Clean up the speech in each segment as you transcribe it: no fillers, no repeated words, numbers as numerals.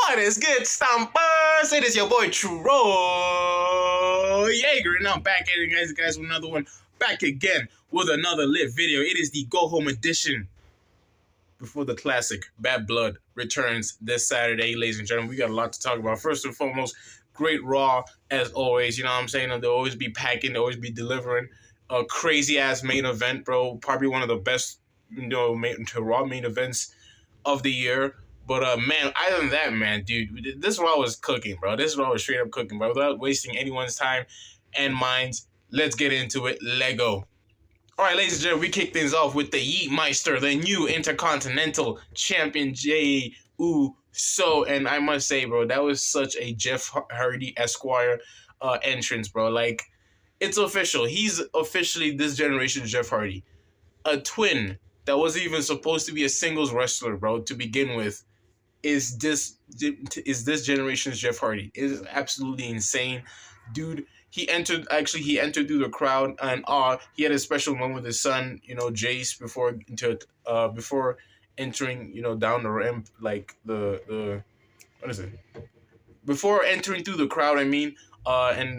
What is good, Stompers? It is your boy Troy Yeager, and I'm back at it, guys, with another one. Back again with another lit video. It is the Go Home edition before the classic Bad Blood returns this Saturday, ladies and gentlemen. We got a lot to talk about. First and foremost, great Raw, as always. You know what I'm saying? They'll always be packing, they'll always be delivering. A crazy-ass main event, bro. Probably one of the best, Raw main events of the year. But, man, other than that, man, dude, this Raw was cooking, bro. This Raw was straight up cooking, bro. Without wasting anyone's time and minds, let's get into it. Lego. All right, ladies and gentlemen, we kick things off with the Yeetmeister, the new Intercontinental Champion, Jey Uso. And I must say, bro, that was such a Jeff Hardy Esquire entrance, bro. Like, it's official. He's officially this generation's Jeff Hardy. A twin that wasn't even supposed to be a singles wrestler, bro, to begin with, is this generation's Jeff Hardy. It is absolutely insane. Dude, he entered through the crowd, and he had a special moment with his son, Jace, before entering, down the ramp, like the what is it? Before entering through the crowd, and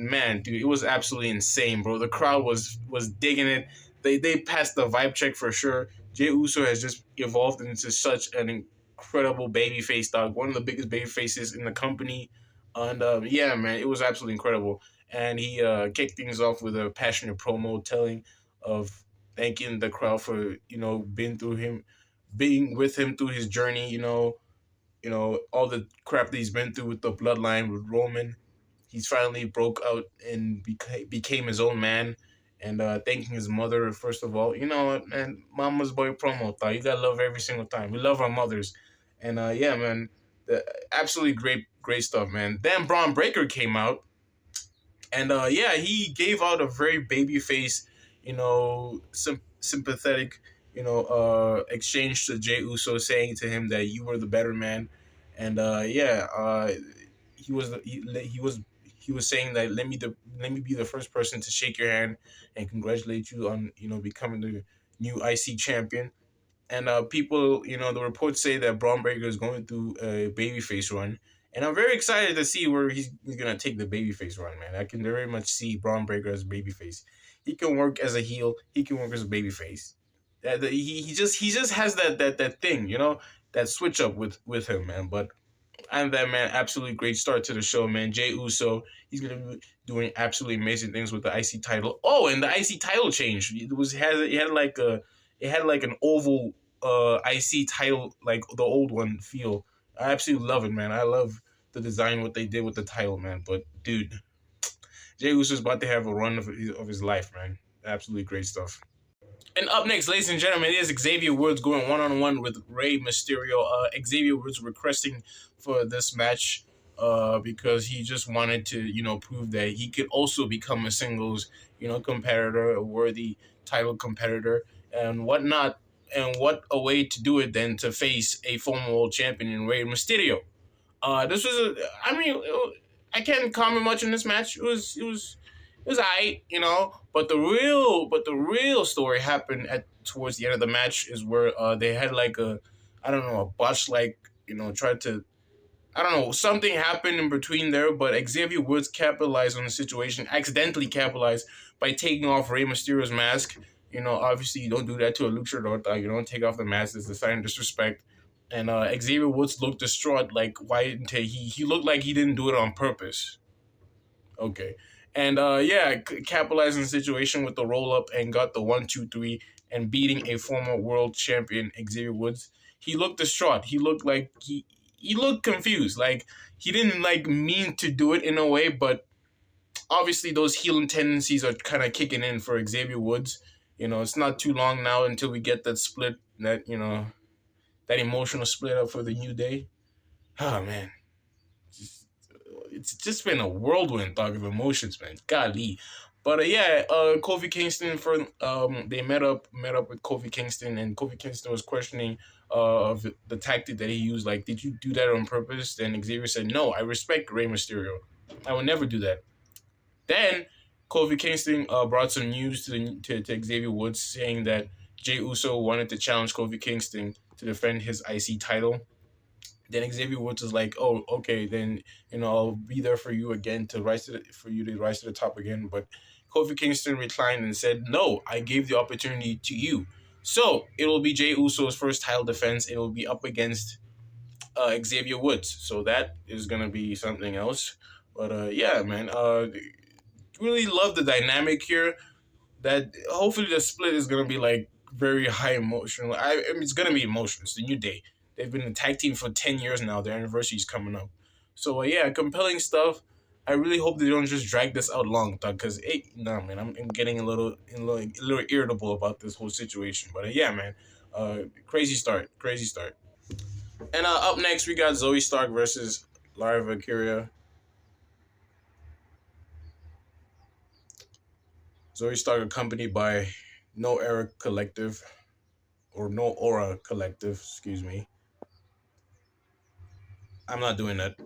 man, dude, it was absolutely insane, bro. The crowd was digging it. They passed the vibe check for sure. Jey Uso has just evolved into such an incredible babyface, dog. One of the biggest babyfaces in the company. And yeah, man, it was absolutely incredible. And he kicked things off with a passionate promo thanking the crowd for, being with him through his journey, all the crap that he's been through with the bloodline with Roman. He's finally broke out and became his own man. And thanking his mother, first of all. You know what, man? Mama's boy promo, thought you gotta love every single time. We love our mothers. And yeah, man, absolutely great stuff, man. Then Braun Breaker came out. And yeah, he gave out a very babyface, sympathetic, exchange to Jey Uso, saying to him that you were the better man. And yeah, he was saying that let me be the first person to shake your hand and congratulate you on becoming the new IC champion. And people, the reports say that Braun Breaker is going through a babyface run, and I'm very excited to see where he's gonna take the babyface run, man. I can very much see Braun Breaker as a babyface. He can work as a heel. He can work as a babyface. He just has that thing, that switch up with him, man. But and that, man, absolutely great start to the show, man. Jey Uso, he's gonna be doing absolutely amazing things with the IC title. Oh, and the IC title change. It had like an oval IC title, like the old one feel. I absolutely love it, man. I love the design, what they did with the title, man. But dude, Jey Uso's about to have a run of his life, man. Absolutely great stuff. And up next, ladies and gentlemen, it is Xavier Woods going one-on-one with Rey Mysterio. Xavier Woods requesting for this match because he just wanted to, prove that he could also become a singles, competitor, a worthy title competitor and whatnot. And what a way to do it than to face a former world champion in Rey Mysterio. This was I can't comment much on this match. It was alright, But the real story happened towards the end of the match is where they had like a botch, like, tried to, something happened in between there, but Xavier Woods capitalized on the situation, accidentally capitalized by taking off Rey Mysterio's mask. Obviously you don't do that to a luchador. You don't take off the mask. It's a sign of disrespect. And Xavier Woods looked distraught, like, why didn't he looked like he didn't do it on purpose. Okay. And yeah, capitalizing the situation with the roll-up and got the 1-2-3 and beating a former world champion, Xavier Woods. He looked distraught. He looked like he looked confused. Like, he didn't, mean to do it in a way, but obviously those healing tendencies are kind of kicking in for Xavier Woods. It's not too long now until we get that split, that emotional split up for the New Day. Oh, man. It's just been a whirlwind, of emotions, man. Golly. But yeah, Kofi Kingston they met up with Kofi Kingston, and Kofi Kingston was questioning the tactic that he used. Like, did you do that on purpose? And Xavier said, no, I respect Rey Mysterio. I would never do that. Then Kofi Kingston brought some news to Xavier Woods, saying that Jey Uso wanted to challenge Kofi Kingston to defend his IC title. Then Xavier Woods is like, "Oh, okay, then I'll be there for you again to rise for you to rise to the top again." But Kofi Kingston reclined and said, "No, I gave the opportunity to you." So it will be Jey Uso's first title defense. It will be up against Xavier Woods. So that is gonna be something else. But yeah, man, really love the dynamic here. That hopefully the split is gonna be like very high emotional. I mean, it's gonna be emotional. It's the New Day. They've been a tag team for 10 years now. Their anniversary is coming up. So yeah, compelling stuff. I really hope they don't just drag this out long, dog. Cause nah, man, I'm getting a little irritable about this whole situation. But yeah, man, crazy start, crazy start. And up next we got Zoe Stark versus Lara Valkyria. Zoe Stark accompanied by No Era Collective or No Aura Collective, excuse me. I'm not doing that.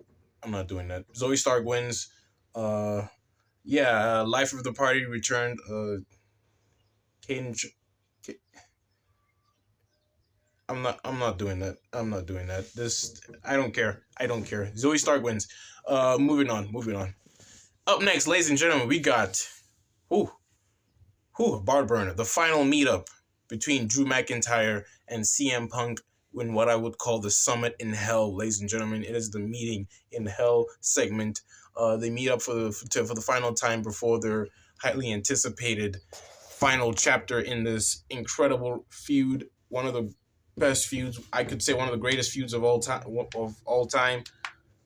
I'm not doing that. Zoe Stark wins. Uh, yeah, Life of the Party returned. Caden, I'm not doing that. I'm not doing that. This. I don't care. I don't care. Zoe Stark wins. Moving on. Moving on. Up next, ladies and gentlemen, we got. Ooh, Bar Burner, the final meetup between Drew McIntyre and CM Punk in what I would call the Summit in Hell, ladies and gentlemen. It is the Meeting in Hell segment. They meet up for the final time before their highly anticipated final chapter in this incredible feud. One of the best feuds, I could say, one of the greatest feuds of all time.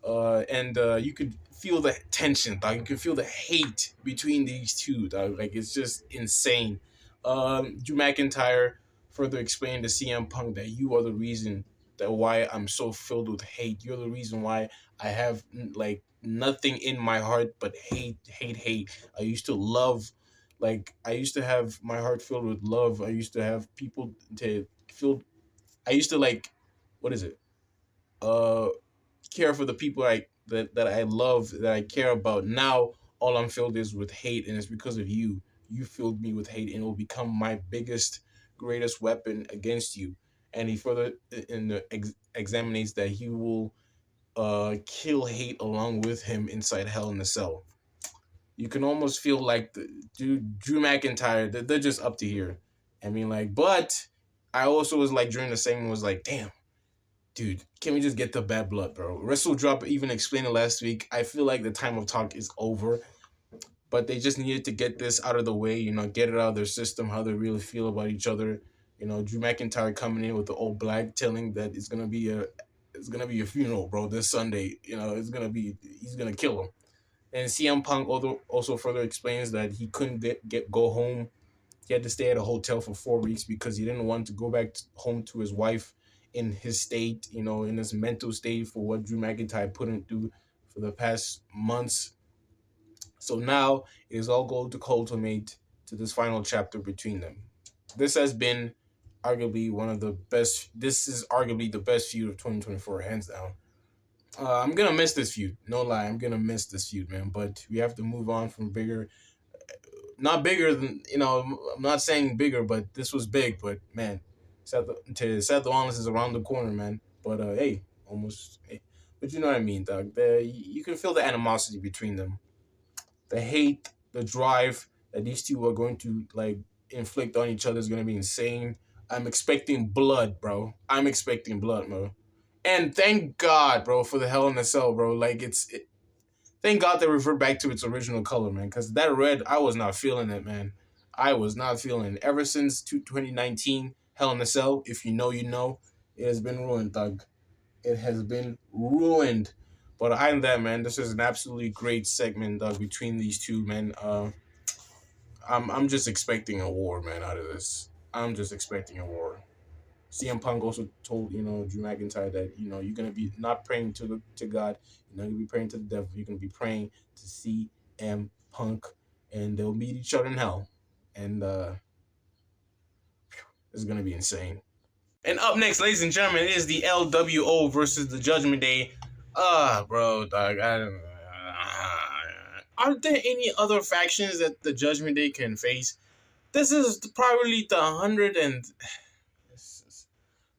And you could feel the tension, dog. You can feel the hate between these two, dog. Like it's just insane. Drew McIntyre further explained to CM Punk that you are the reason that why I'm so filled with hate. You're the reason why I have like nothing in my heart but hate, hate, hate. I used to love, like I used to have my heart filled with love. I used to have people to feel. I used to like, what is it? Uh, care for the people that I love, that I care about. Now all I'm filled is with hate, and it's because of you. You filled me with hate, and it will become my biggest, greatest weapon against you. And he further examines that he will kill hate along with him inside Hell in the Cell. You can almost feel like Drew McIntyre, they're just up to here. I mean, like, but I also was like during the segment was like, damn, dude, can we just get the bad blood, bro? WrestleDrop even explained it last week. I feel like the time of talk is over, but they just needed to get this out of the way, get it out of their system, how they really feel about each other. Drew McIntyre coming in with the old black, telling that it's gonna be a funeral, bro, this Sunday. He's gonna kill him. And CM Punk also further explains that he couldn't go home. He had to stay at a hotel for 4 weeks because he didn't want to go back home to his wife in his state, in his mental state for what Drew McIntyre put him through for the past months. So now it is all going to culminate to this final chapter between them. This has been arguably one of the best. This is arguably the best feud of 2024, hands down. I'm gonna miss this feud. No lie, I'm gonna miss this feud, man. But we have to move on from bigger, not bigger than I'm not saying bigger, but this was big. But man, Seth Rollins is around the corner, man. But hey, almost. Hey. But you know what I mean, dog. You can feel the animosity between them, the hate, the drive that these two are going to like inflict on each other is gonna be insane. I'm expecting blood, bro. I'm expecting blood, bro. And thank God, bro, for the Hell in a Cell, bro. Like thank God they revert back to its original color, man. Because that red, I was not feeling it, man. I was not feeling it. Ever since 2019, Hell in a Cell, if you know, you know, it has been ruined, thug. It has been ruined. But other than that, man, this is an absolutely great segment, between these two, man. I'm just expecting a war, man, out of this. I'm just expecting a war. CM Punk also told Drew McIntyre that you're gonna be not praying to God, you're not gonna be praying to the devil, you're gonna be praying to CM Punk, and they'll meet each other in hell, and it's gonna be insane. And up next, ladies and gentlemen, is the LWO versus the Judgment Day. Bro, dog, are there any other factions that the Judgment Day can face? This is probably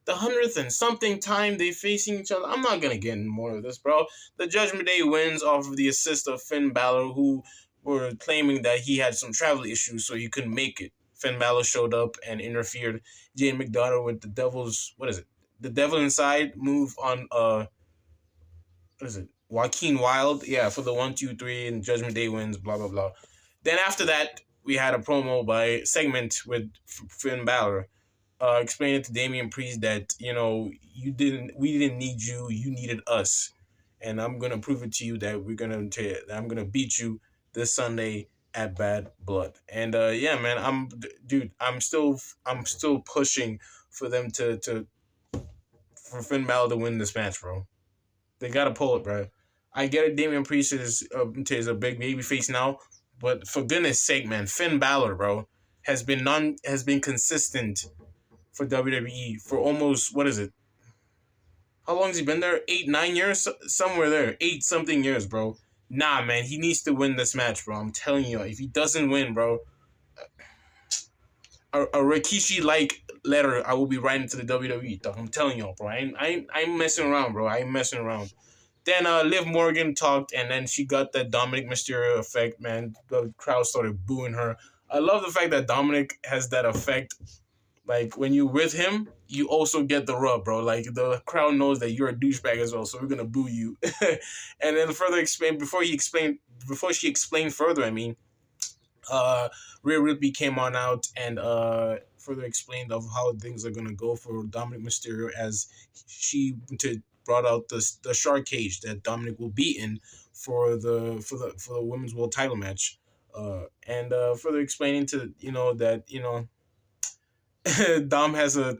the 100th and something time they facing each other. I'm not gonna get into more of this, bro. The Judgment Day wins off of the assist of Finn Balor, who were claiming that he had some travel issues, so he couldn't make it. Finn Balor showed up and interfered. Jane McDonough with the Devil's, what is it? The Devil Inside move on what is it? Joaquin Wild, yeah, for the 1, 2, 3, and Judgment Day wins. Blah blah blah. Then after that, we had a promo by segment with Finn Balor, explaining to Damian Priest that we didn't need you, you needed us, and I'm gonna prove it to you that I'm gonna beat you this Sunday at Bad Blood. And yeah, man, dude, I'm still pushing for them for Finn Balor to win this match, bro. They gotta pull it, bro. I get it. Damian Priest is a big baby face now, but for goodness sake, man, Finn Balor, bro, has been consistent for WWE for almost, what is it? How long has he been there? 8, 9 years, somewhere there. 8 something years, bro. Nah, man, he needs to win this match, bro. I'm telling you, if he doesn't win, bro, a Rikishi like letter I will be writing to the WWE. Dog. I'm telling y'all, bro. I ain't messing around, bro. I ain't messing around. Then Liv Morgan talked, and then she got that Dominic Mysterio effect, man. The crowd started booing her. I love the fact that Dominic has that effect. Like, when you're with him, you also get the rub, bro. Like, the crowd knows that you're a douchebag as well, so we're gonna boo you. And then before she explained further, I mean, uh, Rhea Ripley came on out and further explained of how things are gonna go for Dominic Mysterio as brought out the shark cage that Dominic will be in for the women's world title match. And further explaining to that Dom has a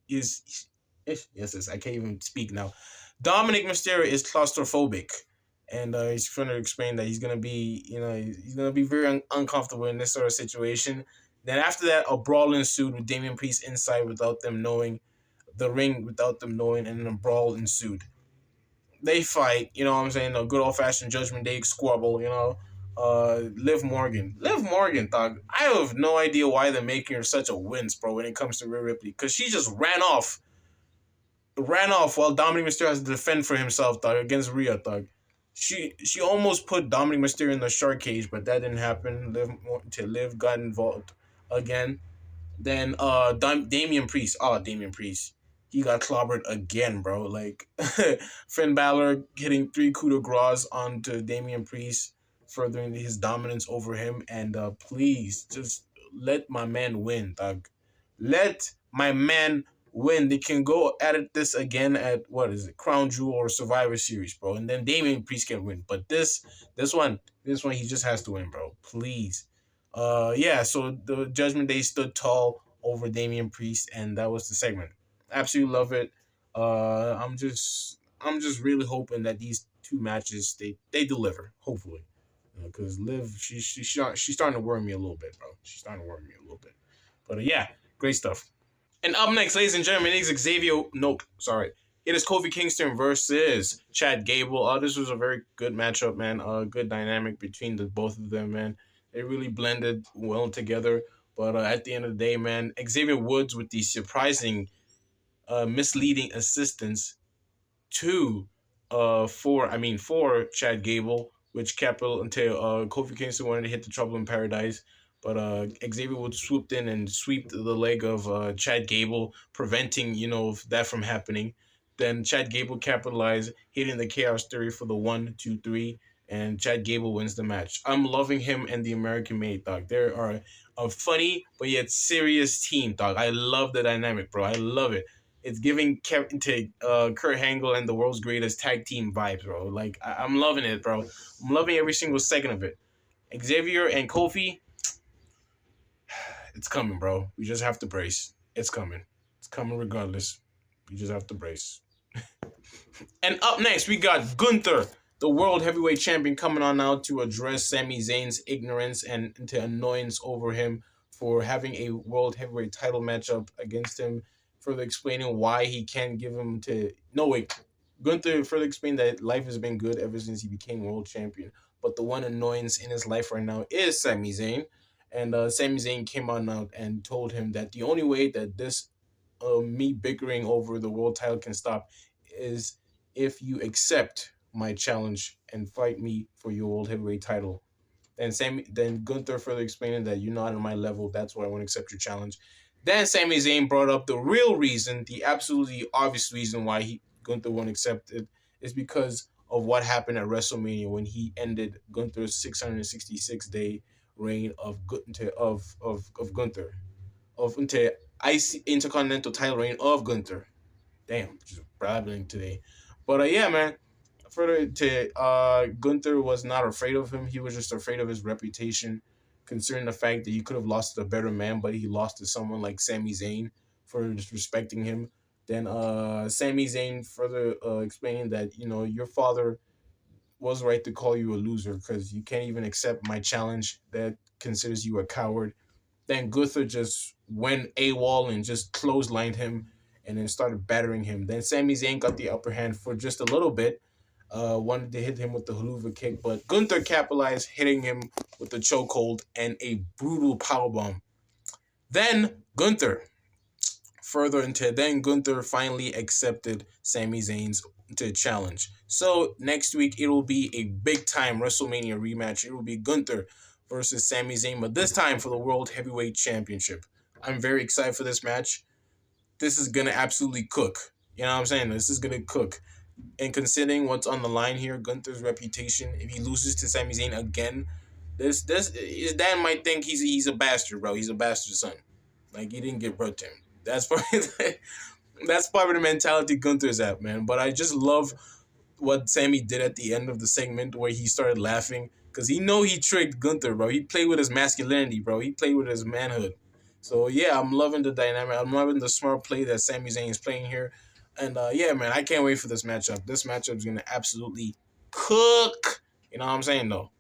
yes, I can't even speak now. Dominic Mysterio is claustrophobic, and he's trying to explain that he's gonna be very uncomfortable in this sort of situation. Then after that, a brawl ensued with Damian Priest inside without them knowing, the ring without them knowing, and then a brawl ensued. They fight, you know what I'm saying? A good old fashioned Judgment Day squabble, Liv Morgan, dog. I have no idea why they're making her such a wince, bro, when it comes to Rhea Ripley. Because she just ran off while Dominic Mysterio has to defend for himself, dog, against Rhea, dog. She almost put Dominic Mysterio in the shark cage, but that didn't happen. Liv got involved again. Then Damian Priest, he got clobbered again, bro. Like Finn Balor hitting 3 coup de grace onto Damian Priest, furthering his dominance over him. And please just let my man win, dog. Let my man win. They can go at this again at, what is it, Crown Jewel or Survivor Series, bro. And then Damian Priest can win. But this one he just has to win, bro. Please. Yeah, so the Judgment Day stood tall over Damian Priest, and that was the segment. Absolutely love it. I'm just really hoping that these two matches they deliver. Hopefully, because Liv she's starting to worry me a little bit, bro. She's starting to worry me a little bit. But yeah, great stuff. And up next, ladies and gentlemen, is Xavier. Nope, sorry. It is Kofi Kingston versus Chad Gable. This was a very good matchup, man. Good dynamic between the both of them, man. They really blended well together. But at the end of the day, man, Xavier Woods with the surprising, misleading assistance to for Chad Gable, which kept it until Kofi Kingston wanted to hit the Trouble in Paradise. But Xavier Woods swooped in and swept the leg of Chad Gable, preventing that from happening. Then Chad Gable capitalized, hitting the Chaos Theory for the 1, 2, 3, and Chad Gable wins the match. I'm loving him and the American Made, dog. They are a funny but yet serious team, dog. I love the dynamic, bro. I love it. It's giving Kevin to Kurt Angle and the world's greatest tag team vibes, bro. Like I'm loving it, bro. I'm loving every single second of it. Xavier and Kofi, it's coming, bro. We just have to brace. It's coming. It's coming regardless. We just have to brace. And up next, we got Gunther, the World Heavyweight Champion, coming on now to address Sami Zayn's ignorance and into annoyance over him for having a World Heavyweight title matchup against him, further explaining why he can't give him to... No, wait. Gunther further explained that life has been good ever since he became World Champion, but the one annoyance in his life right now is Sami Zayn. And Sami Zayn came on out and told him that the only way that this me bickering over the world title can stop is if you accept my challenge and fight me for your world heavyweight title. Then Gunther further explaining that you're not on my level. That's why I won't accept your challenge. Then Sami Zayn brought up the real reason, the absolutely obvious reason why Gunther won't accept it is because of what happened at WrestleMania when he ended Gunther's 666-day reign of Gunther of Intercontinental title reign of Gunther. Damn, just babbling today. But yeah, man. Further to Gunther was not afraid of him. He was just afraid of his reputation, considering the fact that he could have lost to a better man, but he lost to someone like Sami Zayn for disrespecting him. Then Sami Zayn further explaining that your father was right to call you a loser because you can't even accept my challenge. That considers you a coward. Then Gunther just went AWOL and just clotheslined him and then started battering him. Then Sami Zayn got the upper hand for just a little bit. Wanted to hit him with the haluva kick, but Gunther capitalized, hitting him with the chokehold and a brutal powerbomb. Then Gunther finally accepted Sami Zayn's challenge. So next week it will be a big time WrestleMania rematch. It will be Gunther versus Sami Zayn, but this time for the World Heavyweight Championship. I'm very excited for this match. This is gonna absolutely cook. You know what I'm saying? This is gonna cook. And considering what's on the line here, Gunther's reputation, if he loses to Sami Zayn again, this his dad might think he's a bastard, bro. He's a bastard son. Like he didn't get brought to him. That's probably that's probably the mentality Gunther's at, man. But I just love what Sammy did at the end of the segment where he started laughing because he tricked Gunther, bro. He played with his masculinity, bro. He played with his manhood. So yeah, I'm loving the dynamic. I'm loving the smart play that Sami Zayn is playing here. And yeah, man, I can't wait for this matchup. This matchup is gonna absolutely cook. You know what I'm saying, though.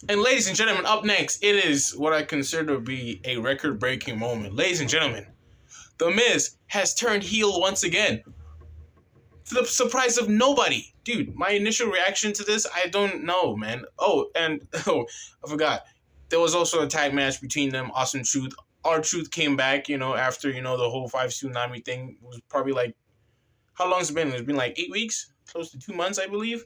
And ladies and gentlemen, up next, it is what I consider to be a record-breaking moment. Ladies and gentlemen, The Miz has turned heel once again, to the surprise of nobody. Dude, my initial reaction to this, I don't know, man. I forgot. There was also a tag match between them, Awesome Truth. R-Truth came back, after, the whole 5 tsunami thing. It was probably like, how long has it been? It's been like 8 weeks? Close to 2 months, I believe.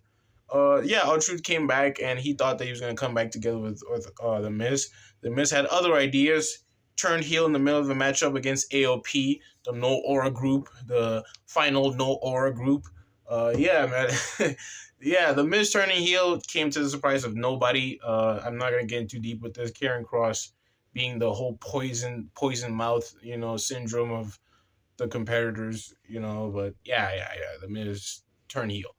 Yeah, R-Truth came back, and he thought that he was going to come back together with The Miz. The Miz had other ideas, turned heel in the middle of the matchup against AOP, the No Aura group, the final No Aura group. Yeah, man. Yeah, The Miz turning heel came to the surprise of nobody. I'm not going to get in too deep with this. Karen Cross being the whole poison mouth, syndrome of the competitors, but yeah. The Miz turn heel.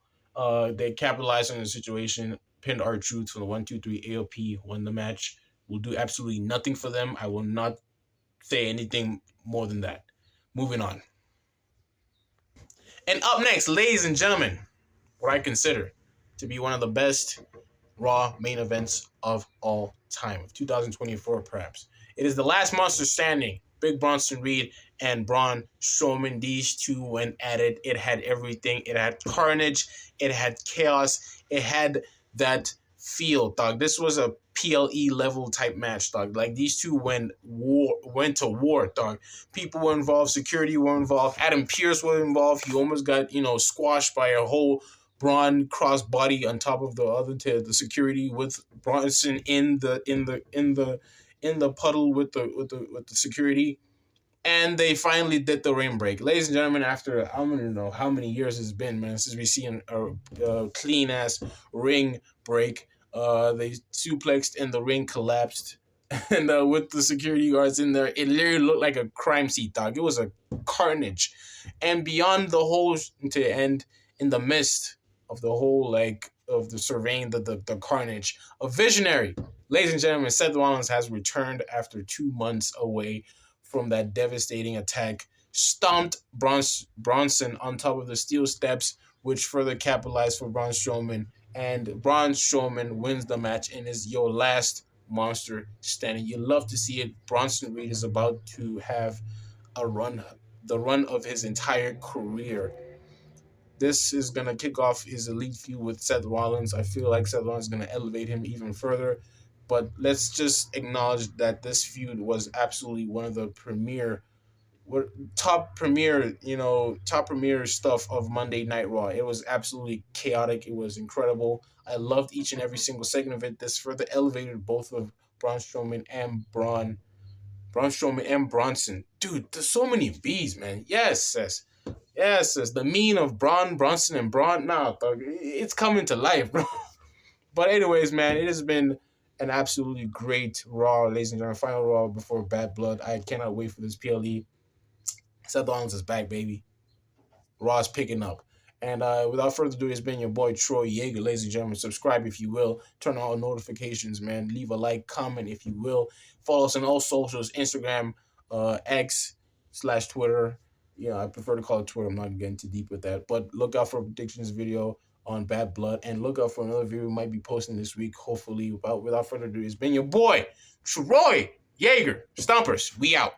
They capitalized on the situation, pinned R-Truth from the 1-2-3 AOP, won the match. Will do absolutely nothing for them. I will not say anything more than that. Moving on. And up next, ladies and gentlemen, what I consider to be one of the best Raw main events of all time, of 2024 perhaps. It is the last monster standing. Big Bronson Reed and Braun Strowman, these two went at it. It had everything. It had carnage. It had chaos. It had that feel, dog. This was a PLE level type match, dog. Like these two went to war, dog. People were involved. Security were involved. Adam Pearce was involved. He almost got squashed by a whole Braun crossbody on top of the security with Bronson in the puddle with the security. And they finally did the ring break. Ladies and gentlemen, after I don't know how many years it's been, man, since we seen a clean ass ring break. They suplexed and the ring collapsed. And with the security guards in there, it literally looked like a crime scene, dog. It was a carnage. And beyond the whole to end, in the midst of the whole of the surveying the carnage, a visionary, ladies and gentlemen, Seth Rollins has returned after 2 months away from that devastating attack, stomped Bronson on top of the steel steps, which further capitalized for Braun Strowman, and Braun Strowman wins the match and is your last monster standing. You love to see it. Bronson Reed is about to have the run of his entire career. This is going to kick off his elite feud with Seth Rollins. I feel like Seth Rollins is going to elevate him even further. But let's just acknowledge that this feud was absolutely one of the premier what top premiere stuff of Monday Night Raw. It was absolutely chaotic. It was incredible. I loved each and every single second of it. This further elevated both of Braun Strowman and Bronson. Dude, there's so many B's, man. Yes, sis. Yes, sis. The mean of Bronson, and Braun. Nah, thug, it's coming to life, bro. But anyways, man, it has been an absolutely great Raw, ladies and gentlemen. Final Raw before Bad Blood. I cannot wait for this PLE. Seth Rollins is back, baby. Raw's picking up. And without further ado, it's been your boy Troy Yeager. Ladies and gentlemen, subscribe if you will. Turn on all notifications, man. Leave a like, comment if you will. Follow us on all socials, Instagram, X/Twitter. Yeah, I prefer to call it Twitter. I'm not getting too deep with that. But look out for a predictions video on Bad Blood. And look out for another video we might be posting this week, hopefully. Without further ado, it's been your boy, Troy Yeager. Stompers, we out.